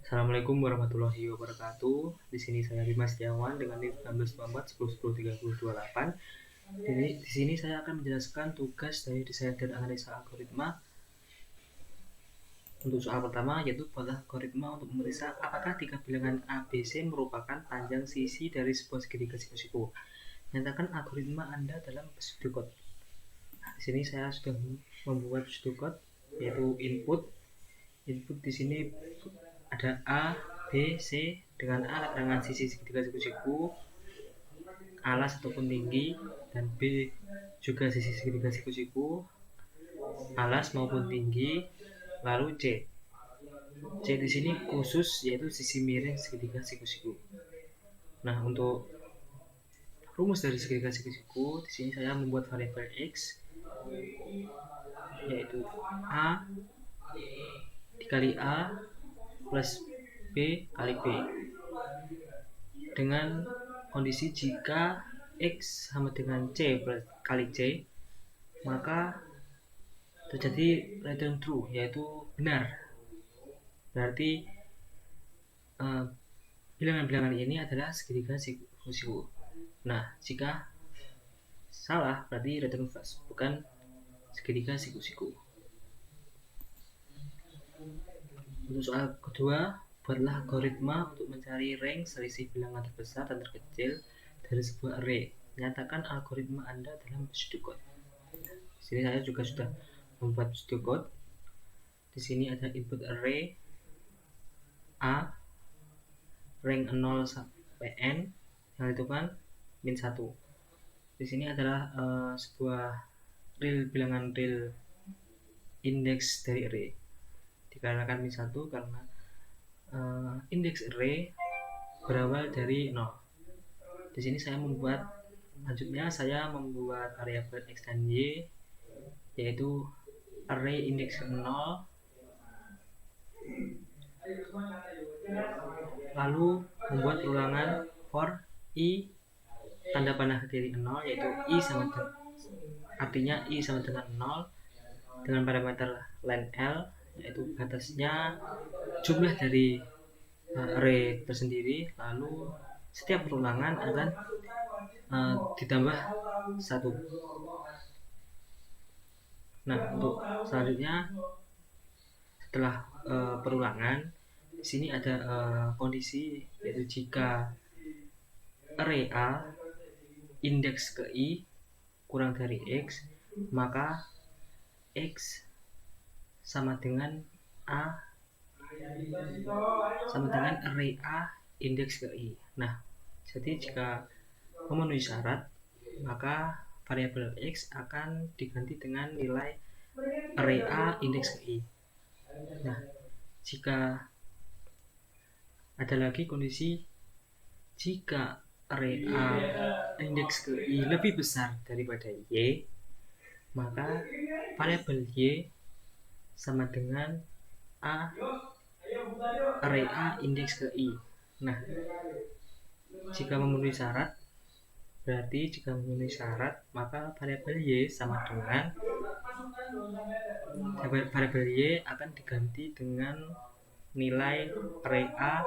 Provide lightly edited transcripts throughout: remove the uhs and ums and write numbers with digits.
Assalamualaikum warahmatullahi wabarakatuh. Di sini saya Bima Setiawan dengan NIM 1994 Di sini saya akan menjelaskan tugas dari desain dan analisa algoritma. Untuk soal pertama yaitu buatlah algoritma untuk memeriksa apakah tiga bilangan ABC merupakan panjang sisi dari sebuah segitiga siku-siku. Nyatakan algoritma Anda dalam pseudocode. Di sini saya sudah membuat pseudocode yaitu input. Input di sini ada A, B, C dengan A keterangan sisi segitiga siku-siku alas ataupun tinggi, dan B juga sisi segitiga siku-siku alas maupun tinggi. Lalu C di sini khusus yaitu sisi miring segitiga siku-siku. Nah, untuk rumus dari segitiga siku-siku di sini saya membuat variabel X yaitu A dikali A plus B kali B dengan kondisi jika X sama dengan C kali C, maka terjadi return true yaitu benar. Berarti bilangan-bilangan ini adalah segitiga siku-siku. Nah, jika salah berarti return false, bukan segitiga siku-siku. Untuk soal kedua, buatlah algoritma untuk mencari rank selisih bilangan terbesar dan terkecil dari sebuah array. Nyatakan algoritma Anda dalam pseudocode. Di sini saya juga sudah membuat pseudocode. Di sini ada input array A rank 0 sampai n yang ditentukan min 1. Di sini adalah sebuah bilangan real indeks dari array. Dikarenakan min 1 karena indeks array berawal dari 0. Di sini saya membuat variabel x dan y yaitu array indeks 0, lalu membuat ulangan for i tanda panah dari 0 yaitu i sama dengan, artinya i sama dengan 0 dengan parameter len L yaitu batasnya jumlah dari array tersendiri, lalu setiap perulangan akan ditambah 1. Nah, untuk selanjutnya setelah perulangan di sini ada kondisi yaitu jika array A indeks ke i kurang dari x, maka x sama dengan array A indeks ke i. Nah, jadi jika memenuhi syarat, maka variabel x akan diganti dengan nilai array A indeks ke i. Nah, jika ada lagi kondisi jika array A indeks ke i lebih besar daripada y, maka variabel y sama dengan array A indeks ke i. Nah, jika memenuhi syarat, maka variabel y sama dengan variabel y akan diganti dengan nilai array A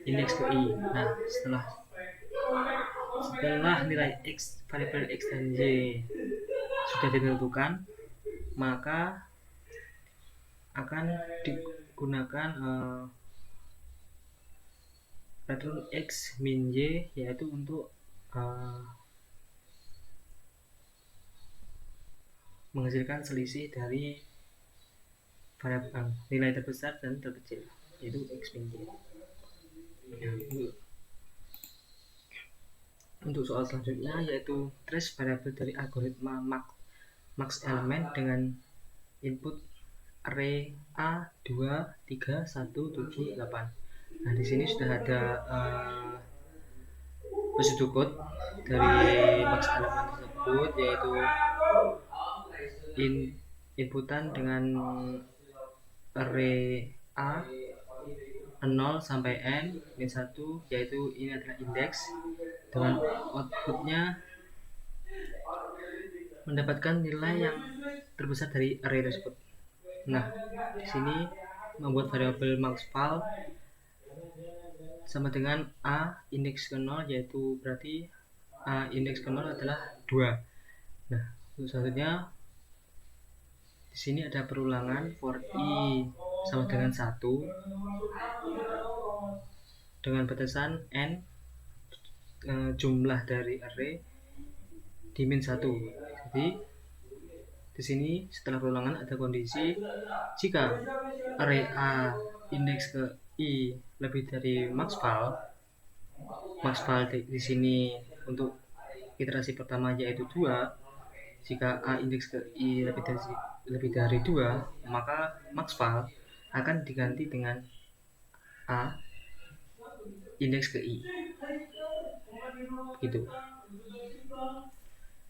indeks ke i. Nah, setelah nilai variabel x dan y sudah ditentukan, maka akan digunakan return x min y yaitu untuk menghasilkan selisih dari variabel nilai terbesar dan terkecil yaitu x min y. Untuk soal selanjutnya yaitu trace variabel dari algoritma max element dengan input array A 2 3 1 7 8. Nah, di sini sudah ada pseudocode dari max element tersebut yaitu inputan dengan array A 0 sampai n min 1 yaitu ini adalah indeks, dengan outputnya mendapatkan nilai yang terbesar dari array tersebut. Nah, di sini membuat variabel maxval sama dengan A indeks ke 0, yaitu berarti A indeks ke 0 adalah 2. Nah, untuk selanjutnya di sini ada perulangan for I sama dengan 1 dengan batasan n jumlah dari array di min 1. Jadi di sini setelah perulangan ada kondisi jika array A indeks ke I lebih dari max_val di sini untuk iterasi pertama yaitu 2. Jika A indeks ke I lebih dari 2, maka max_val akan diganti dengan A indeks ke I. Gitu.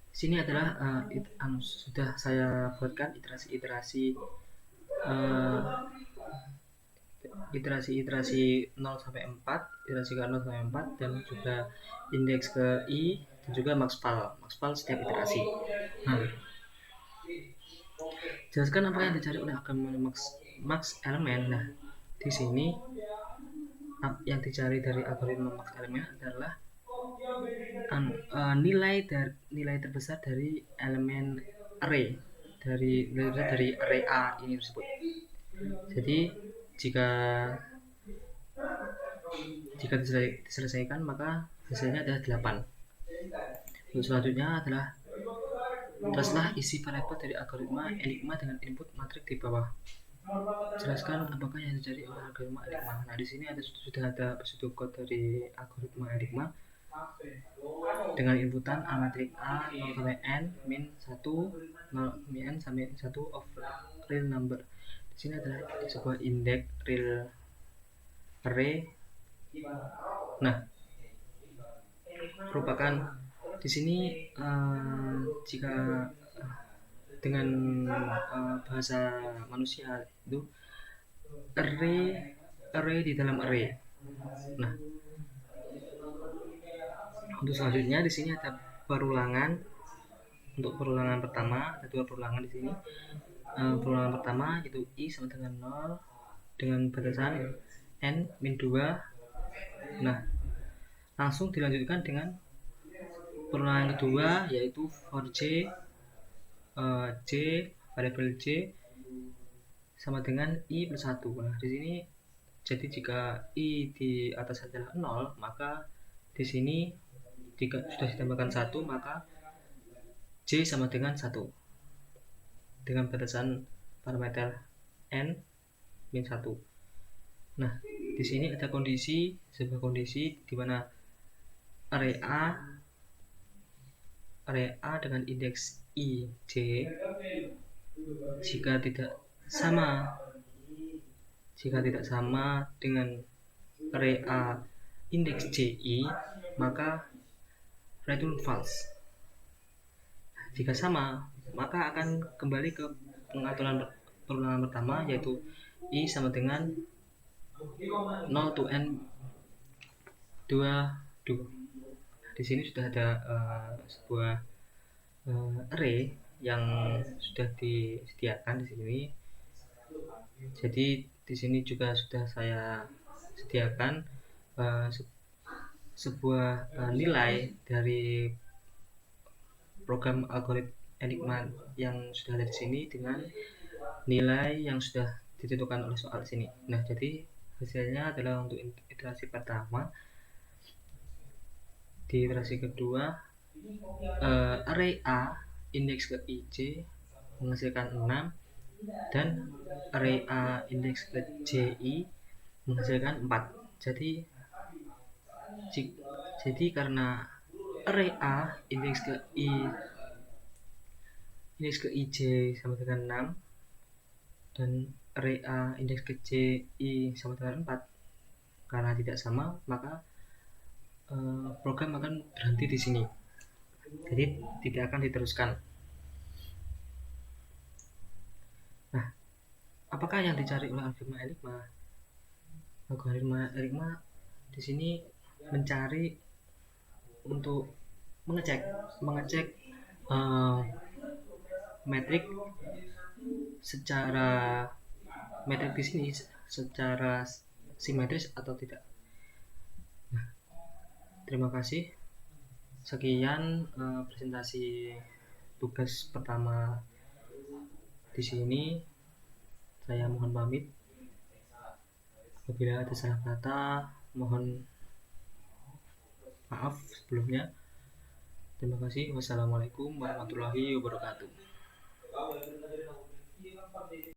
Sini adalah sudah saya buatkan iterasi-iterasi 0 sampai 4, iterasi ke 0 sampai 4, dan juga indeks ke I, dan juga max_val setiap iterasi. Nah, jelaskan apa yang dicari oleh algoritma max elemen. Nah, di sini yang dicari dari algoritma max elemen adalah nilai terbesar dari elemen array dari array A ini tersebut. Jadi jika diselesaikan maka hasilnya adalah 8. Untuk selanjutnya adalah teruslah isi variabel dari algoritma Enigma dengan input matrik di bawah. Jelaskan apakah yang dicari oleh algoritma Enigma. Nah, di sini sudah ada pseudocode dari algoritma Enigma dengan inputan matrik A 0 sampai n min 1, 0 min n sampai 1 of real number. Di sini adalah sebuah indeks real array. Nah, merupakan di sini jika dengan bahasa manusia itu array di dalam array. Nah, untuk selanjutnya di sini ada perulangan. Untuk perulangan pertama ada 2 perulangan di sini. Perulangan pertama itu I sama dengan 0 dengan batasan n min 2. Nah, langsung dilanjutkan dengan perulangan kedua yaitu for j variabel j sama dengan I plus 1. Nah, di sini jadi jika I di atas adalah 0, maka di sini jika sudah ditambahkan 1, maka J sama dengan 1 dengan batasan parameter n min 1. Nah, di sini ada sebuah kondisi di mana array A dengan indeks I J jika tidak sama dengan array A indeks JI, maka return false. Jika sama, maka akan kembali ke pengaturan perulangan pertama yaitu I sama dengan 0 to n 2. Di sini sudah ada sebuah array yang sudah disediakan di sini. Jadi di sini juga sudah saya sediakan sebuah nilai dari program algoritma Enigma yang sudah ada di sini dengan nilai yang sudah ditentukan oleh soal sini. Nah, jadi hasilnya adalah untuk iterasi pertama. Di iterasi kedua array A indeks ke IJ menghasilkan 6 dan array A indeks ke JI menghasilkan 4. Jadi karena array A indeks ke IJ sama dengan 6 dan array A indeks ke JI sama dengan 4, karena tidak sama maka program akan berhenti di sini. Jadi tidak akan diteruskan. Nah, apakah yang dicari oleh algoritma Enigma? Algoritma Enigma di sini mencari untuk mengecek metrik di sini secara simetris atau tidak. Terima kasih. Sekian presentasi tugas pertama di sini. Saya mohon pamit. Apabila ada salah kata, mohon maaf sebelumnya. Terima kasih. Wassalamualaikum warahmatullahi wabarakatuh.